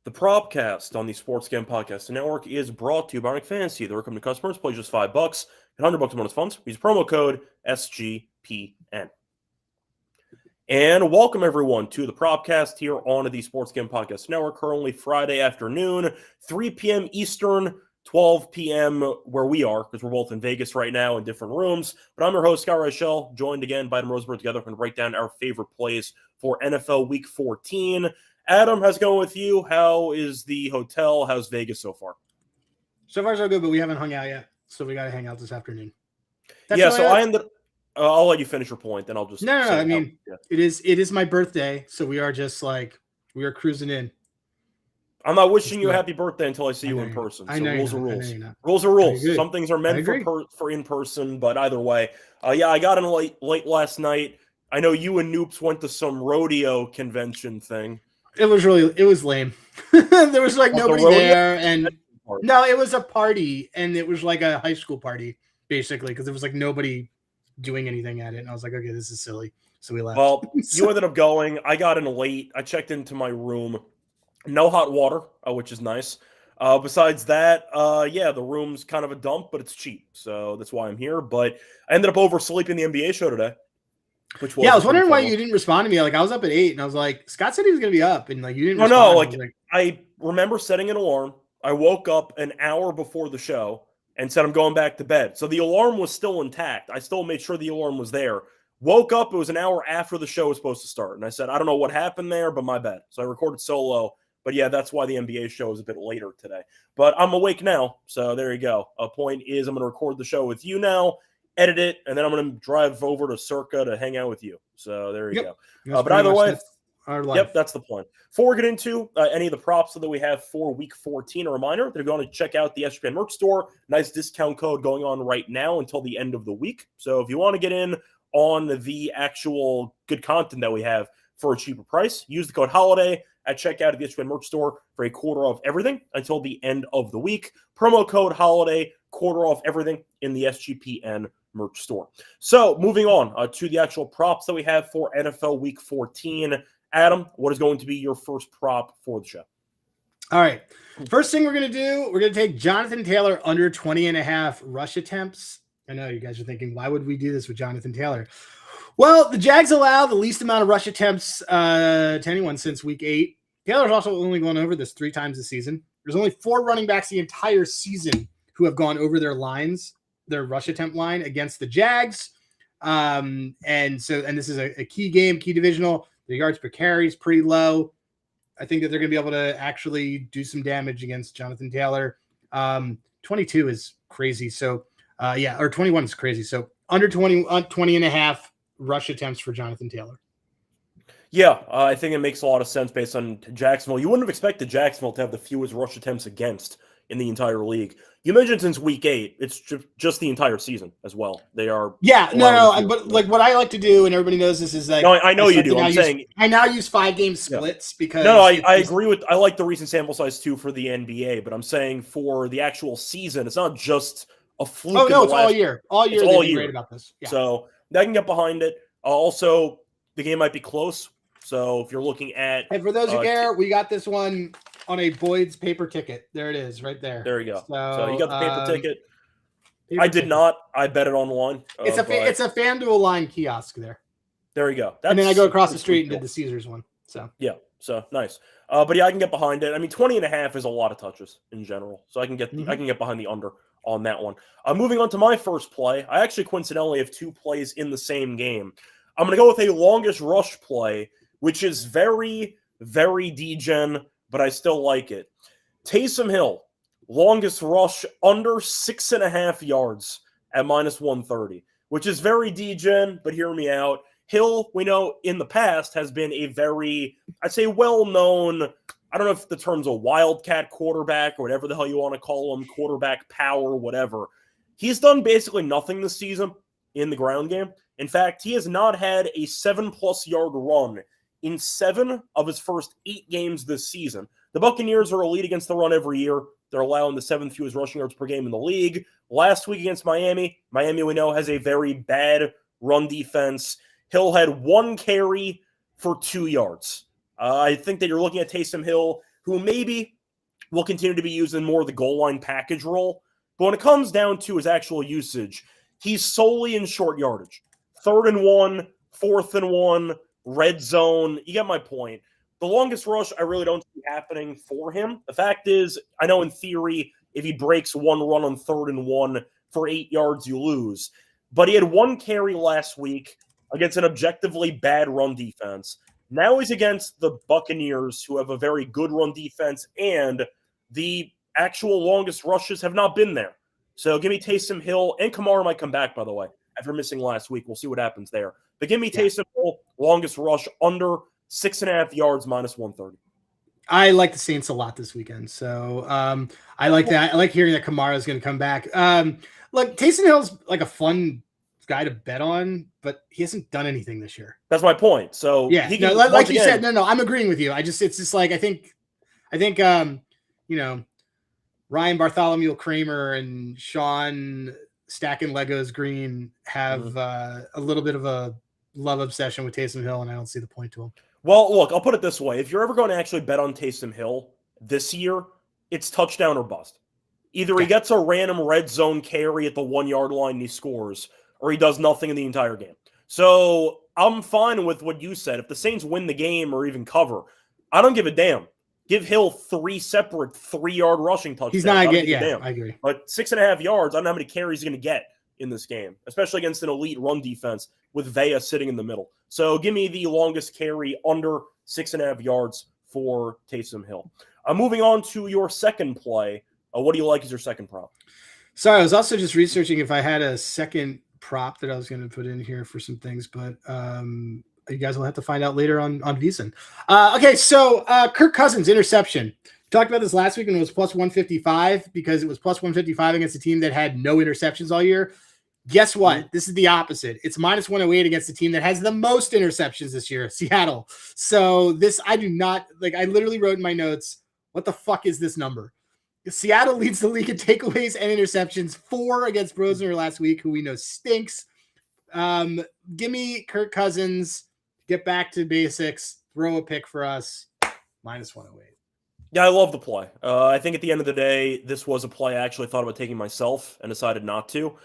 The Propcast on the Sports Gambling Podcast Network is brought to you by Fantasy. The recommended customers play just $5 and $100 a month funds. Use promo code SGPN. And welcome everyone to the Propcast here on the Sports Gambling Podcast Network. Currently Friday afternoon, 3 p.m. Eastern, 12 p.m. where we are, because we're both in Vegas right now in different rooms. But I'm your host, Scott Reichel, joined again by Adam Rosenberg. Together we're going to break down our favorite plays for NFL Week 14. Adam, how's it going with you? How is the hotel? How's Vegas so far? So far, so good, but we haven't hung out yet, so we got to hang out this afternoon. I'll let you finish your point, then I'll just... No. I mean, it is my birthday, so we are just like, we are cruising in. I'm not wishing you a happy birthday until I see you in person. So rules are rules. Rules are rules. Some things are meant for in person, but either way. I got in late last night. I know you and Noops went to some rodeo convention thing. It was lame. There was like nobody there, and no, it was a party, and it was like a high school party basically, because there was like nobody doing anything at it, and I was like, okay, this is silly, so we left. Well, you ended up going. I got in late. I checked into my room. No hot water, which is nice. Besides that, the room's kind of a dump, but it's cheap, so that's why I'm here. But I ended up oversleeping the NBA show today. I was wondering why you didn't respond to me. Like, I was up at 8, and I was like, Scott said he was going to be up, and like you didn't. I remember setting an alarm. I woke up an hour before the show and said I'm going back to bed. So the alarm was still intact. I still made sure the alarm was there. Woke up. It was an hour after the show was supposed to start, and I said I don't know what happened there, but my bad. So I recorded solo. But yeah, that's why the NBA show is a bit later today. But I'm awake now, so there you go. A point is I'm going to record the show with you now, edit it, and then I'm going to drive over to Circa to hang out with you. So there you go. But either way, that's the plan. Before we get into any of the props that we have for Week 14, a reminder that you're going to check out the SGPN merch store. Nice discount code going on right now until the end of the week. So if you want to get in on the actual good content that we have for a cheaper price, use the code HOLIDAY at checkout at the SGPN merch store for a quarter off everything until the end of the week. Promo code HOLIDAY, quarter off everything in the SGPN merch store. So moving on to the actual props that we have for NFL Week 14. Adam, what is going to be your first prop for the show? All right. First thing we're going to do, we're going to take Jonathan Taylor under 20.5 rush attempts. I know you guys are thinking, why would we do this with Jonathan Taylor? Well, the Jags allow the least amount of rush attempts to anyone since Week 8. Taylor's also only gone over this 3 times this season. There's only 4 running backs the entire season who have gone over their rush attempt line against the Jags. And this is a key game, key divisional. The yards per carry is pretty low. I think that they're going to be able to actually do some damage against Jonathan Taylor. 22 is crazy. So, or 21 is crazy. So under 20.5 rush attempts for Jonathan Taylor. Yeah, I think it makes a lot of sense based on Jacksonville. You wouldn't have expected Jacksonville to have the fewest rush attempts against in the entire league. You mentioned since Week 8, it's just the entire season as well. They are... Yeah, but like what I like to do, and everybody knows this, is like... No, I know you do. I'm saying... I now use 5-game splits because... No, I agree with... I like the recent sample size too for the NBA, but I'm saying for the actual season, it's not just a fluke. Oh, no, it's all year. All year they've been great about this. Yeah. So I can get behind it. Also, the game might be close. So if you're looking at... And for those who care, we got this one on a Boyd's paper ticket. There it is, right there. There you go. So you got the paper ticket. I did not. I bet it online. It's a FanDuel line kiosk there. There you go. And then I go across the street and did the Caesars one. So yeah, so nice. But yeah, I can get behind it. I mean, 20.5 is a lot of touches in general. So I can get behind the under on that one. Moving on to my first play. I actually coincidentally have 2 plays in the same game. I'm going to go with a longest rush play, which is very, very degen, but I still like it. Taysom Hill, longest rush under 6.5 yards at -130, which is very degen, but hear me out. Hill, we know in the past, has been a very, I'd say, well-known, I don't know if the term's a wildcat quarterback or whatever the hell you want to call him, quarterback power, whatever. He's done basically nothing this season in the ground game. In fact, he has not had a 7+ yard run in 7 of his first 8 games this season. The Buccaneers are elite against the run every year. They're allowing the 7th fewest rushing yards per game in the league. Last week against Miami, we know, has a very bad run defense. Hill had 1 carry for 2 yards. I think that you're looking at Taysom Hill who maybe will continue to be used in more of the goal line package role. But when it comes down to his actual usage, he's solely in short yardage. 3rd and 1, 4th and 1, red zone. You get my point. The longest rush, I really don't see happening for him. The fact is, I know in theory, if he breaks one run on 3rd and 1 for 8 yards, you lose. But he had 1 carry last week against an objectively bad run defense. Now he's against the Buccaneers, who have a very good run defense, and the actual longest rushes have not been there. So give me Taysom Hill, and Kamara might come back, by the way, after missing last week. We'll see what happens there. But give me Taysom Hill, longest rush, under 6.5 yards, minus 130. I like the Saints a lot this weekend. So I like that. I like hearing that Kamara is going to come back. Look, Taysom Hill's like a fun guy to bet on, but he hasn't done anything this year. That's my point. So yeah, he can, like you said, no, I'm agreeing with you. It's just like, I think, Ryan Bartholomew Kramer and Sean Stacking Legos Green have a little bit of a love obsession with Taysom Hill, and I don't see the point to him. Well, look, I'll put it this way. If you're ever going to actually bet on Taysom Hill this year, it's touchdown or bust. Either he gets a random red zone carry at the 1 yard line and he scores, or he does nothing in the entire game. So I'm fine with what you said. If the Saints win the game or even cover, I don't give a damn. Give Hill 3 separate 3-yard rushing touchdowns. He's not getting, I agree. But 6.5 yards, I don't know how many carries he's going to get in this game, especially against an elite run defense with Vea sitting in the middle. So give me the longest carry under 6.5 yards for Taysom Hill. Moving on to your second play. What do you like as your second prop? Sorry, I was also just researching if I had a second prop that I was going to put in here for some things, but you guys will have to find out later on VSiN. Okay, so Kirk Cousins interception. We talked about this last week when it was plus 155 because it was plus 155 against a team that had no interceptions all year. Guess what? This is the opposite. It's minus 108 against the team that has the most interceptions this year, Seattle. So this, I do not, like, I literally wrote in my notes, what the fuck is this number? Seattle leads the league in takeaways and interceptions, 4 against Rosenberg last week, who we know stinks. Give me Kirk Cousins, get back to basics, throw a pick for us, minus 108. Yeah, I love the play. I think at the end of the day, this was a play I actually thought about taking myself and decided not to.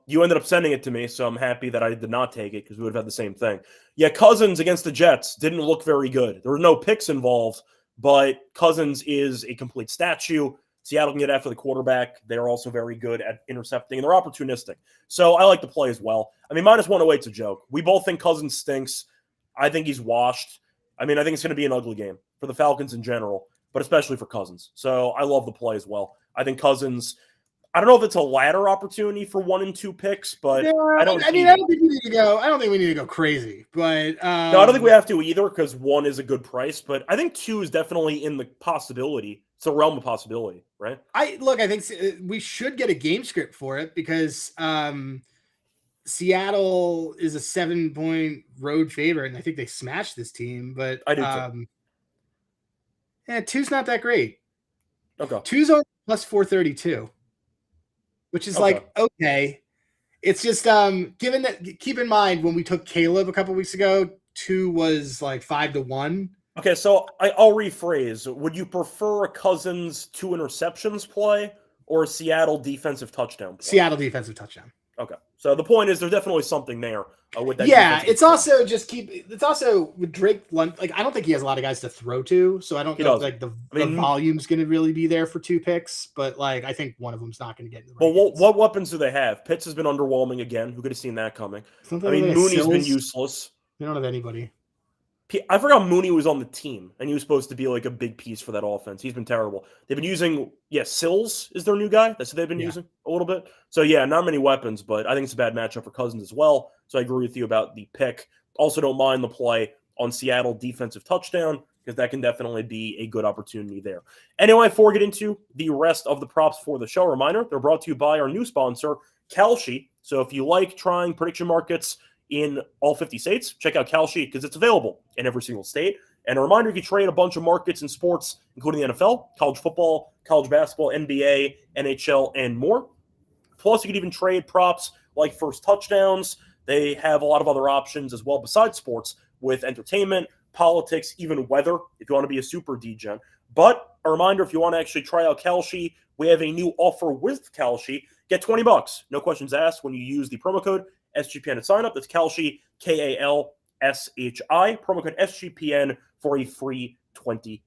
You ended up sending it to me, so I'm happy that I did not take it because we would have had the same thing. Yeah, Cousins against the Jets didn't look very good. There were no picks involved, but Cousins is a complete statue. Seattle can get after the quarterback. They're also very good at intercepting, and they're opportunistic. So I like the play as well. I mean, minus 108 is a joke. We both think Cousins stinks. I think he's washed. I mean, I think it's going to be an ugly game for the Falcons in general, but especially for Cousins. So I love the play as well. I think Cousins, I don't know if it's a ladder opportunity for 1 and 2 picks, but I don't think we need to go. I don't think we need to go crazy, but no, I don't think we have to either because 1 is a good price, but I think 2 is definitely in the possibility. It's a realm of possibility, right? I think we should get a game script for it because Seattle is a 7-point road favorite, and I think they smashed this team. But I do too. Yeah, 2's not that great. Okay, 2's only plus 432. Which is like, okay. It's just given that, keep in mind when we took Caleb a couple weeks ago, 2 was like 5-1. Okay, so I'll rephrase. Would you prefer a Cousins 2 interceptions play or a Seattle defensive touchdown play? Seattle defensive touchdown. Okay, so the point is there's definitely something there with that. Yeah, it's also with Drake. Like, I don't think he has a lot of guys to throw to, so I don't know if, like, the volume's going to really be there for 2 picks. But like, I think one of them's not going to get in the right. Well, what weapons do they have? Pitts has been underwhelming again. Who could have seen that coming? Mooney's been useless. They don't have anybody. I forgot Mooney was on the team, and he was supposed to be like a big piece for that offense. He's been terrible. They've been using, Sills is their new guy. That's what they've been using a little bit. So, not many weapons, but I think it's a bad matchup for Cousins as well. So I agree with you about the pick. Also don't mind the play on Seattle defensive touchdown because that can definitely be a good opportunity there. Anyway, before we get into the rest of the props for the show, reminder, they're brought to you by our new sponsor, Kalshi. So if you like trying prediction markets in all 50 states, check out Kalshi because it's available in every single state. And a reminder, you can trade a bunch of markets in sports, including the NFL, college football, college basketball, NBA, NHL, and more. Plus, you can even trade props like first touchdowns. They have a lot of other options as well besides sports with entertainment, politics, even weather, if you want to be a super degen. But a reminder, if you want to actually try out Kalshi, we have a new offer with Kalshi. Get $20. No questions asked when you use the promo code SGPN at sign up. That's Kalshi, KALSHI. Promo code SGPN for a free $20.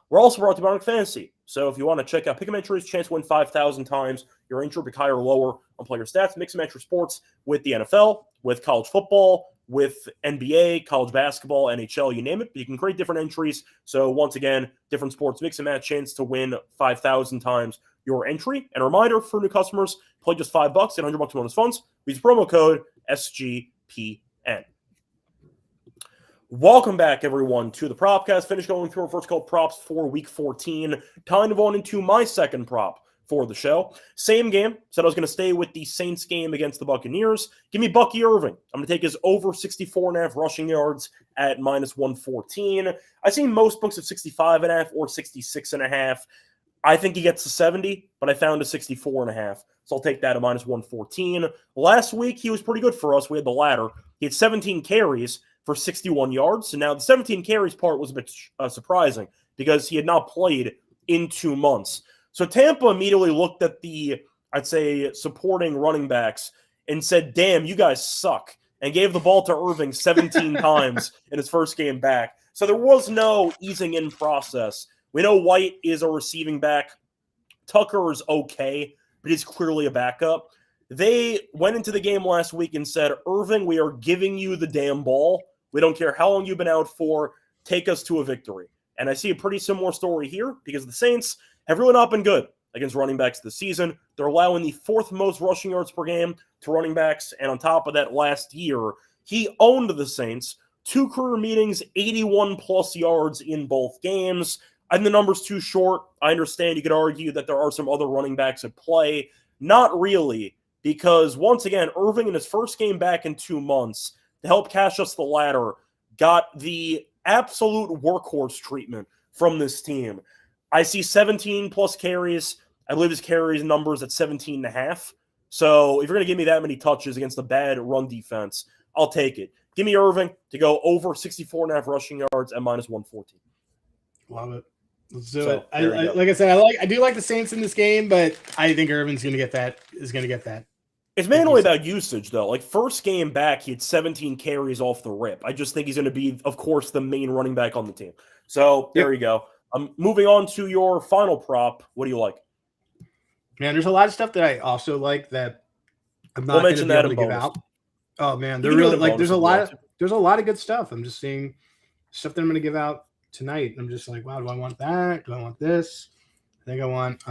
We're also brought to you by Fantasy. So if you want to check out Pick'em entries, chance to win 5,000 times your entry, pick higher or lower on player stats, mix and match your sports with the NFL, with college football, with NBA, college basketball, NHL, you name it. But you can create different entries. So once again, different sports, mix and match, chance to win 5,000 times your entry. And a reminder for new customers, play just $5, get $100 bonus funds. Use promo code SGPN. Welcome back, everyone, to the Propcast. Finished going through our first couple props for Week 14. Time to go on into my second prop for the show. Same game. Said I was going to stay with the Saints game against the Buccaneers. Give me Bucky Irving. I'm going to take his over 64.5 rushing yards at minus 114. I've seen most books of 65.5 or 66.5. I think he gets to 70, but I found a 64.5. So I'll take that at minus 114. Last week, he was pretty good for us. We had the ladder. He had 17 carries for 61 yards. So now the 17 carries part was a bit surprising because he had not played in 2 months. So Tampa immediately looked at the, I'd say, supporting running backs and said, damn, you guys suck, and gave the ball to Irving 17 times in his first game back. So there was no easing in process. We know White is a receiving back. Tucker is okay, but he's clearly a backup. They went into the game last week and said, Irving, we are giving you the damn ball. We don't care how long you've been out for. Take us to a victory. And I see a pretty similar story here because the Saints have really not been good against running backs this season. They're allowing the 4th most rushing yards per game to running backs. And on top of that, last year, he owned the Saints. 2 career meetings, 81-plus yards in both games. I think the number's too short. I understand you could argue that there are some other running backs at play. Not really, because once again, Irving in his first game back in 2 months to help cash us the ladder got the absolute workhorse treatment from this team. I see 17-plus carries. I believe his carries numbers at 17.5. So if you're going to give me that many touches against a bad run defense, I'll take it. Give me Irving to go over 64.5 rushing yards at minus 114. Love it. Let's do it. Like I said, I do like the Saints in this game, but I think Irvin's going to get that. It's mainly about usage, though. Like, first game back, he had 17 carries off the rip. I just think he's going to be, of course, the main running back on the team. So there you go. Moving on to your final prop. What do you like? Man, there's a lot of stuff that I also like that I'm not going to be able to give out. Oh man, they're really like there's a lot of good stuff. I'm just seeing stuff that I'm going to give out tonight. I'm just like, wow, do I want that? Do I want this? I think I want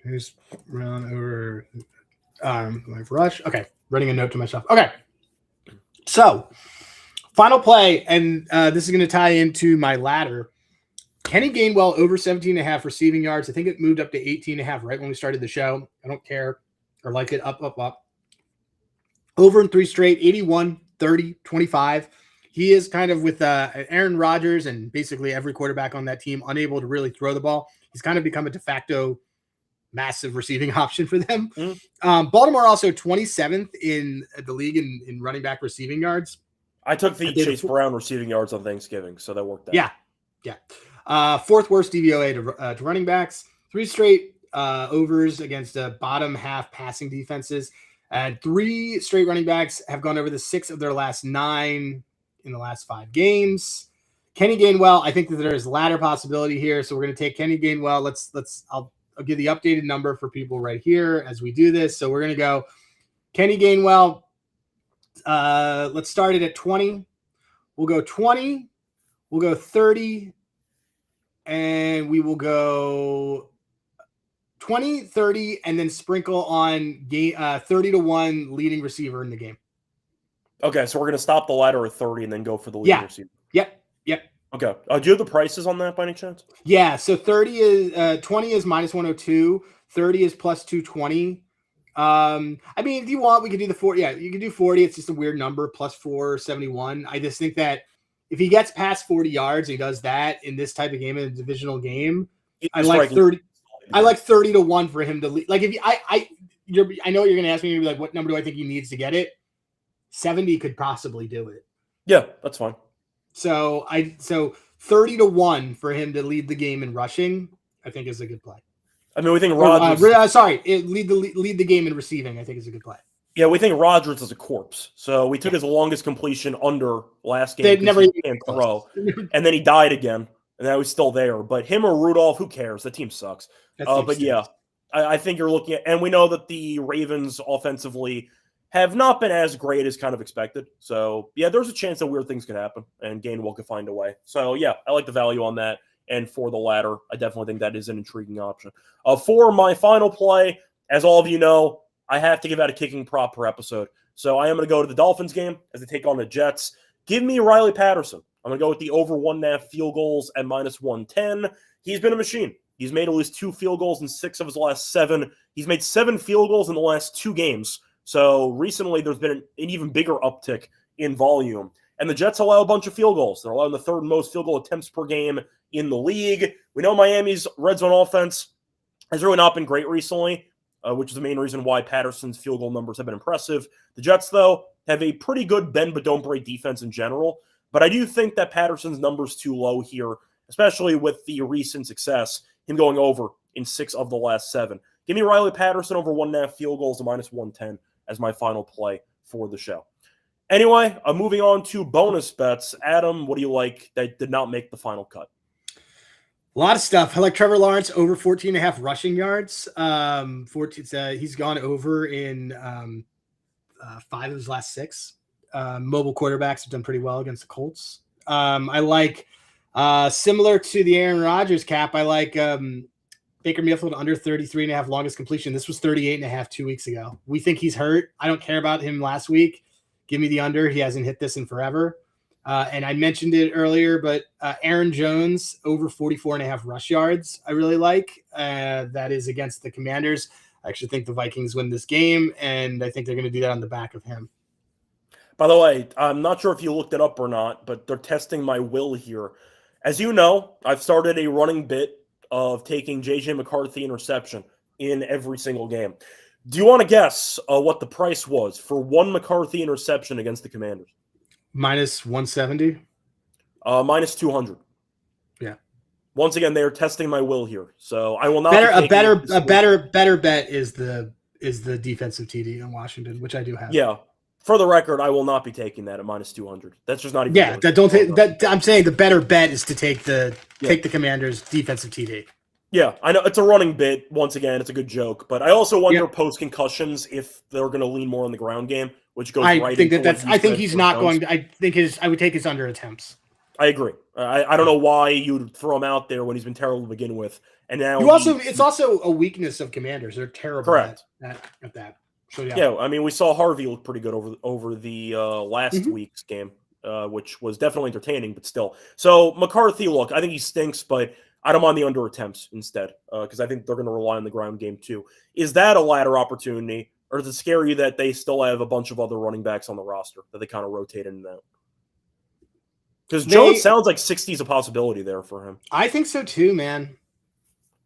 who's run over my rush. Okay, writing a note to myself. Okay, so final play, and this is going to tie into my ladder. Kenny Gainwell over 17.5 receiving yards. I think it moved up to 18.5 right when we started the show. I don't care or like it. Up. Over in 3 straight, 81, 30, 25. He is kind of with Aaron Rodgers and basically every quarterback on that team unable to really throw the ball. He's kind of become a de facto massive receiving option for them. Baltimore also 27th in the league in running back receiving yards. I took the Chase Brown receiving yards on Thanksgiving, so that worked out. Yeah. 4th worst DVOA to running backs. 3 straight overs against bottom half passing defenses. And 3 straight running backs have gone over the 6 of their last 9 in the last 5 games. Kenny Gainwell, I think that there is ladder possibility here, so we're going to take Kenny Gainwell. I'll give the updated number for people right here as we do this. So we're going to go Kenny Gainwell. Let's start it at 20. We'll go 20. We'll go 30. And we will go 20, 30, and then sprinkle on 30-1 leading receiver in the game. Okay, so we're going to stop the ladder at 30 and then go for the leading receiver. Yep. Okay. Do you have the prices on that by any chance? Yeah, so 20 is minus 102. 30 is plus 220. I mean, if you want, we could do the 40. Yeah, you can do 40. It's just a weird number, plus 471. I just think that if he gets past 40 yards, he does that in this type of game, in a divisional game. I like 30. I like 30-1 for him to lead. Like if I know you're going to ask me like what number do I think he needs to get it? 70 could possibly do it. Yeah, that's fine. So 30-1 for him to lead the game in rushing, I think is a good play. I mean, we think Rodgers. Lead the game in receiving, I think is a good play. Yeah, we think Rodgers is a corpse. So we took his longest completion under last game. They never he can't throw. And then he died again. And now he's still there. But him or Rudolph, who cares? The team sucks. Yeah, I think you're looking at, and we know that the Ravens offensively have not been as great as kind of expected. So, yeah, there's a chance that weird things could happen and Gainwell could find a way. So, yeah, I like the value on that. And for the latter, I definitely think that is an intriguing option. For my final play, as all of you know, I have to give out a kicking prop per episode. So I am going to go to the Dolphins game as they take on the Jets. Give me Riley Patterson. I'm going to go with the over 1.5 field goals at -110. He's been a machine. He's made at least 2 field goals in 6 of his last 7. He's made 7 field goals in the last 2 games. So recently there's been an even bigger uptick in volume. And the Jets allow a bunch of field goals. They're allowing the 3rd most field goal attempts per game in the league. We know Miami's red zone offense has really not been great recently, which is the main reason why Patterson's field goal numbers have been impressive. The Jets, though, have a pretty good bend but don't break defense in general. But I do think that Patterson's number's too low here, especially with the recent success, him going over in 6 of the last 7. Give me Riley Patterson over 1.5 field goals at -110 as my final play for the show. Anyway, moving on to bonus bets. Adam, what do you like that did not make the final cut? A lot of stuff. I like Trevor Lawrence over 14.5 rushing yards. He's gone over in 5 of his last 6. Mobile quarterbacks have done pretty well against the Colts. I like, similar to the Aaron Rodgers cap, I like Baker Mayfield under 33.5 longest completion. This was 38.5 2 weeks ago. We think he's hurt. I don't care about him last week. Give me the under. He hasn't hit this in forever. And I mentioned it earlier, but Aaron Jones over 44.5 rush yards. I really like that is against the Commanders. I actually think the Vikings win this game, and I think they're going to do that on the back of him. By the way, I'm not sure if you looked it up or not, but they're testing my will here. As you know, I've started a running bit of taking J.J. McCarthy interception in every single game. Do you want to guess what the price was for one McCarthy interception against the Commanders? -170. -200. Yeah. Once again, they are testing my will here, so I will not. A better bet is the defensive TD in Washington, which I do have. Yeah. For the record, I will not be taking that at -200. That's just not even. Yeah, I'm saying the better bet is to take the Commanders defensive TD. Yeah, I know it's a running bit. Once again, it's a good joke, but I also wonder post concussions if they're going to lean more on the ground game, which goes right. I think he's not going to. I would take his under attempts. I agree. I don't know why you'd throw him out there when he's been terrible to begin with, and now it's also a weakness of Commanders. They're terrible at that. So yeah, I mean, we saw Harvey look pretty good over the last week's game, which was definitely entertaining, but still. So McCarthy, look, I think he stinks, but I don't mind the under attempts instead, because I think they're going to rely on the ground game too. Is that a ladder opportunity, or does it scare you that they still have a bunch of other running backs on the roster that they kind of rotate in and out? Because Jones sounds like 60 is a possibility there for him. I think so too, man.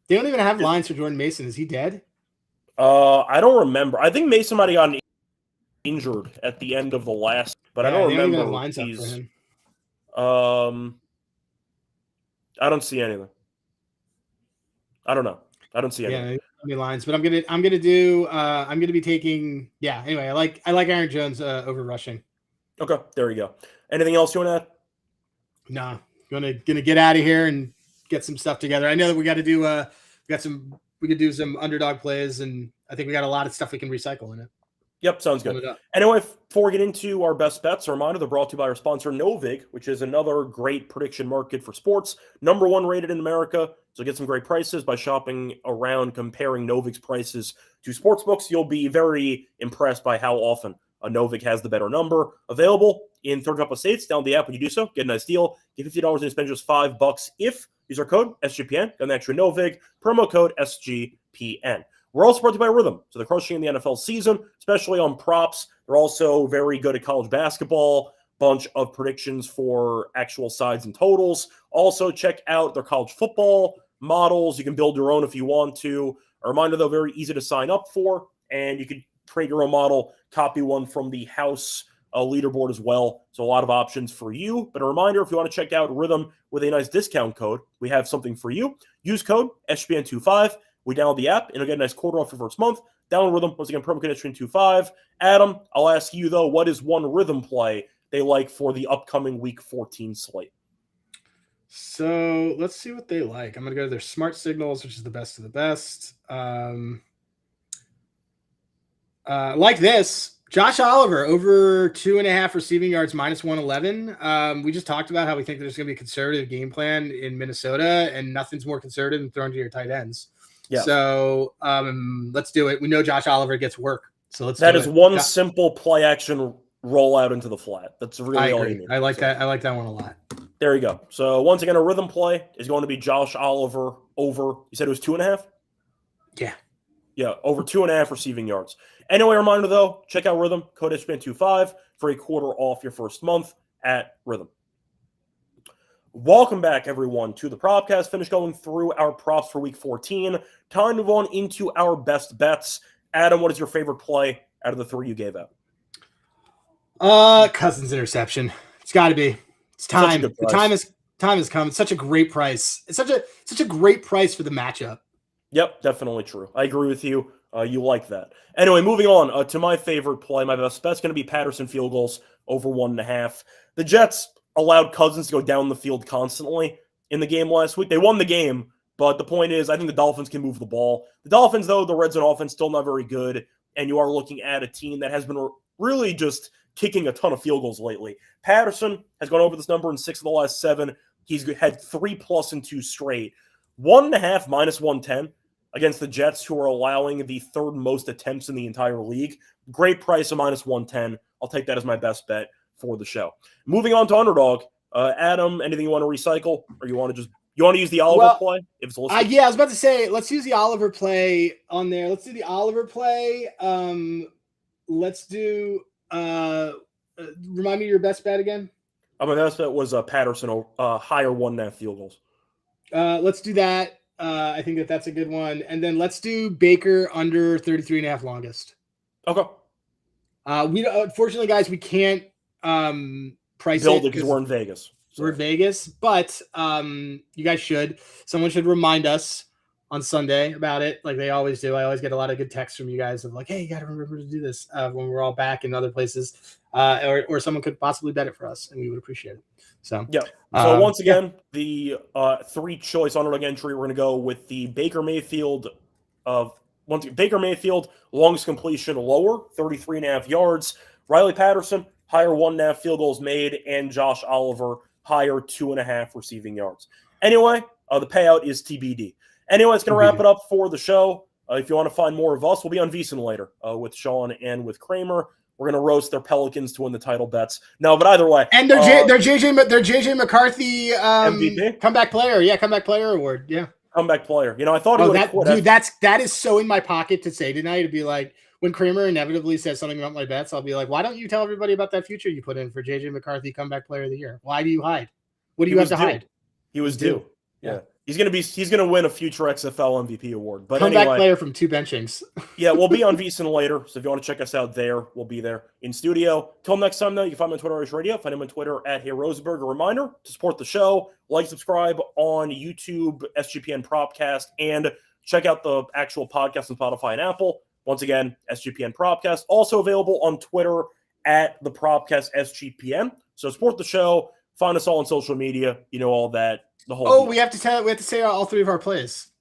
They don't even have lines for Jordan Mason. Is he dead? I don't remember. I think Mason might have gotten injured at the end of the last, but I don't remember. Don't even have lines up for him. I don't see anything. I don't know. I don't see anything. Yeah, any lines, but I'm gonna be taking. Yeah. Anyway, I like Aaron Jones over rushing. Okay, there you go. Anything else you want to add? No, gonna get out of here and get some stuff together. I know that we got to do. We could do some underdog plays, and I think we got a lot of stuff we can recycle in it. Yep, sounds good. Anyway, before we get into our best bets, a reminder, they're brought to you by our sponsor, Novig, which is another great prediction market for sports. #1 rated in America. So get some great prices by shopping around, comparing Novig's prices to sportsbooks. You'll be very impressed by how often Novig has the better number. Available in 30 couple of states. Download the app when you do so. Get a nice deal. Get $50 and spend just $5 if use our code SGPN. Got an extra Novig. Promo code SGPN. We're also brought to you by Rhythm. So they're crushing in the NFL season, especially on props. They're also very good at college basketball. Bunch of predictions for actual sides and totals. Also, check out their college football models. You can build your own if you want to. A reminder, though, very easy to sign up for. And you can create your own model, copy one from the house leaderboard as well. So a lot of options for you. But a reminder, if you want to check out Rhythm with a nice discount code, we have something for you. Use code SGPN25. We download the app, and you'll get a nice quarter off your first month. Download Rhythm. Once again, promo code SGPN25. Adam, I'll ask you, though, what is one Rhythm play they like for the upcoming Week 14 slate? So let's see what they like. I'm going to go to their smart signals, which is the best of the best. Like this, Josh Oliver over 2.5 receiving yards, -111. We just talked about how we think there's going to be a conservative game plan in Minnesota, and nothing's more conservative than throwing to your tight ends. Yeah. So let's do it. We know Josh Oliver gets work. So let's That is one simple play action rollout into the flat. That's really all you need. I like that. I like that one a lot. There you go. So once again, a Rhythm play is going to be Josh Oliver over, you said it was 2.5? Yeah. Yeah, over 2.5 receiving yards. Anyway, reminder though, check out Rhythm, code SGPN25 for a quarter off your first month at Rhythm. Welcome back, everyone, to the Propcast. Finished going through our props for Week 14. Time to move on into our best bets. Adam, what is your favorite play out of the three you gave out? Cousins interception. It's got to be. It's time. The time has come. It's such a great price. It's such a great price for the matchup. Yep, definitely true. I agree with you. You like that. Anyway, moving on to my favorite play. My best bet's going to be Patterson field goals over 1.5. The Jets allowed Cousins to go down the field constantly in the game last week. They won the game, but the point is I think the Dolphins can move the ball. The Dolphins, though, the red zone offense, still not very good, and you are looking at a team that has been really just kicking a ton of field goals lately. Patterson has gone over this number in 6 of the last 7. He's had 3+ in 2 straight. 1.5 -110 against the Jets, who are allowing the 3rd most attempts in the entire league. Great price of -110. I'll take that as my best bet for the show. Moving on to underdog. Adam, anything you want to recycle, or you want to use the Oliver play? If it's listed? Yeah, I was about to say, let's use the Oliver play on there. Let's do the Oliver play. Let's do. Remind me your best bet again. My best bet was Patterson higher 1.5 field goals. Let's do that. I think that's a good one. And then let's do Baker under 33.5 longest. Okay. Unfortunately, guys, we can't price build it because we're in Vegas. So. We're in Vegas, but you guys should. Someone should remind us on Sunday about it, like they always do. I always get a lot of good texts from you guys of like, hey, you got to remember to do this when we're all back in other places, or someone could possibly bet it for us, and we would appreciate it. So yeah. So once again, the 3-choice underdog entry, we're going to go with the Baker Mayfield Baker Mayfield, longest completion lower, 33.5 yards. Riley Patterson, higher 1.5 field goals made, and Josh Oliver, higher 2.5 receiving yards. Anyway, the payout is TBD. Anyway, it's going to wrap it up for the show. If you want to find more of us, we'll be on VSiN later with Sean and with Kramer. We're going to roast their Pelicans to win the title bets. No, but either way. And their JJ McCarthy MVP? Comeback player. Yeah, comeback player award. Yeah. Comeback player. I thought he would have quit. Dude, that is so in my pocket to say tonight. To be like, when Kramer inevitably says something about my bets, I'll be like, why don't you tell everybody about that future you put in for JJ McCarthy comeback player of the year? Why do you hide? What do you have to hide? He was due. Yeah. He's gonna win a future XFL MVP award. But comeback anyway, player from 2 benchings. Yeah, we'll be on VSiN later. So if you want to check us out there, we'll be there in studio. Till next time, though, you can find me on Twitter, Irish Radio. Find him on Twitter at Rosenberg. A reminder to support the show, like, subscribe on YouTube, SGPN Propcast, and check out the actual podcast on Spotify and Apple. Once again, SGPN Propcast. Also available on Twitter at the Propcast SGPN. So support the show. Find us all on social media. You know all that. The whole deal. We have to say all 3 of our plays.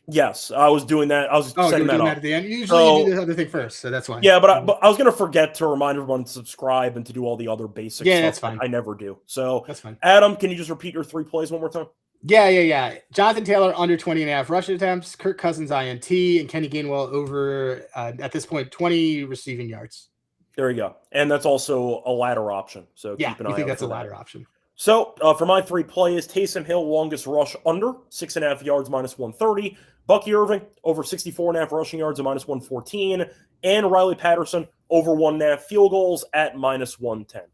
Yes, I was doing that. I was setting that up at the end. Usually you do the other thing first, so that's why. Yeah, but I was going to forget to remind everyone to subscribe and to do all the other basic stuff. Yeah, that's fine. I never do. So that's fine. Adam, can you just repeat your 3 plays one more time? Yeah. Jonathan Taylor under 20.5 rushing attempts, Kirk Cousins INT, and Kenny Gainwell over at this point 20 receiving yards. There you go. And that's also a ladder option. So keep an eye out. I think that's a ladder option. So for my 3 plays, Taysom Hill, longest rush under, 6.5 yards, -130. Bucky Irving, over 64.5 rushing yards, -114. And Riley Patterson, over 1.5 field goals at -110.